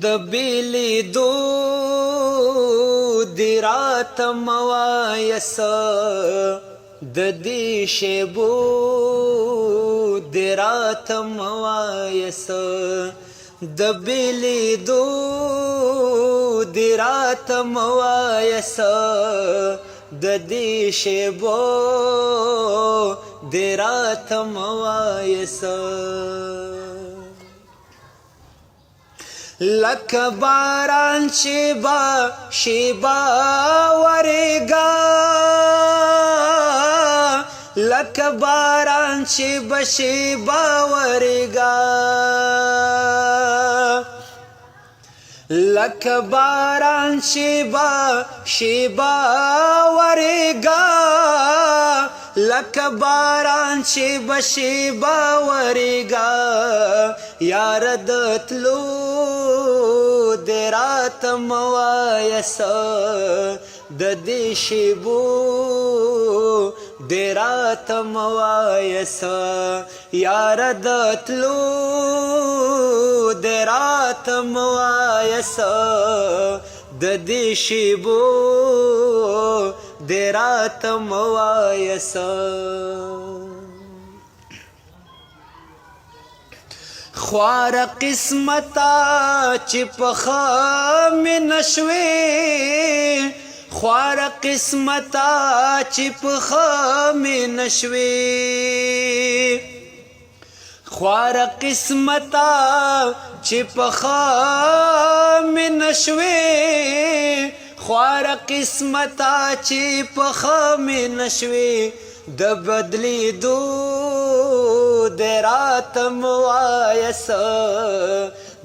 د بیلیدو دی راتم وایس د دې شیبو دی راتم وایس د بیلیدو دی راتم وایس د دې شیبو دی راتم وایس لکه باران شیبا شیبا ورېږه لکه باران شیبا شیبا ورېږه لکه باران شیبا شیبا ورېږه لکه باران شیبا شیبا ورېږه یار د تلو دی راتم وایس د دې شیبو دی راتم وایس یار د تلو دی راتم وایس د دې شیبو دی راتم وایس خوار قسمتا چې پخه مې نشوې خوار قسمتا چې پخه مې نشوې خوار قسمتا چې پخه مې نشوې خوار قسمتا چې پخه مې نشوې د بدلیدو دی راتم وایس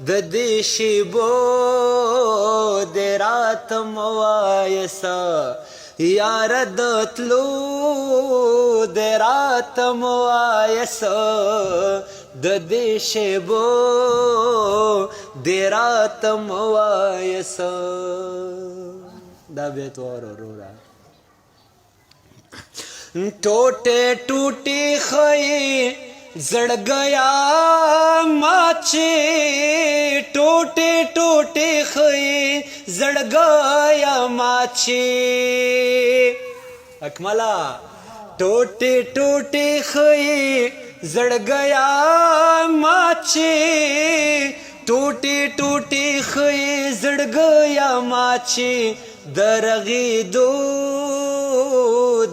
د دې شیبو دی راتم وایس یار د تلو دی راتم وایس د دې شیبو دی راتم وایس دا بیت ورورا ٹوٹے ٹوٹی خی زڑ گیا ماچے ٹوٹے ٹوٹے خی زڑ گیا ماچے اکملا ٹوٹے ٹوٹے خی زڑ گیا ماچے ٹوٹے ٹوٹے خی زڑ گیا ماچے درغیدو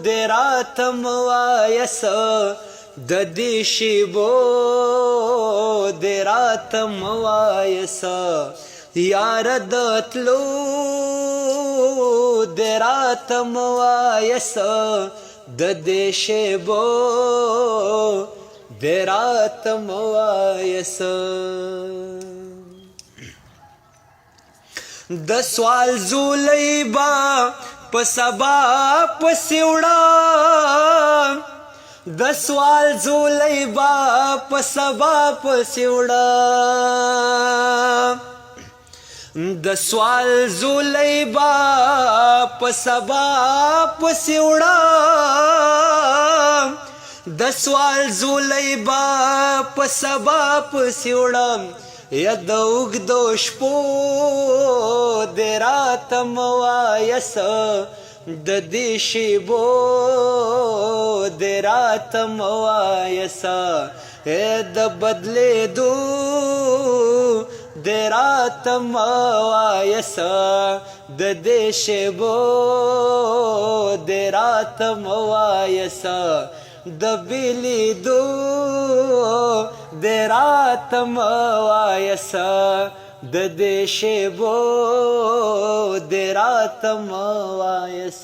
دی راتم وایس د دې شیبو دی راتم وایس یار د تلو دی راتم وایس د دې شیبو دی راتم وایس د سوال زولی با په سبا پسې وړه د سوال زولی با په سبا پسې وړه د سوال زولی با په سبا پسې وړه د سوال زولی با په سبا پسې وړه یا د اوږدو شپو دی راتم وایس د دې شیبو دی راتم وایس د بدلیدو دی راتم وایس د دې شیبو دی راتم وایس د بیلیدو دی راتم وایس د دې شیبو دی راتم وایس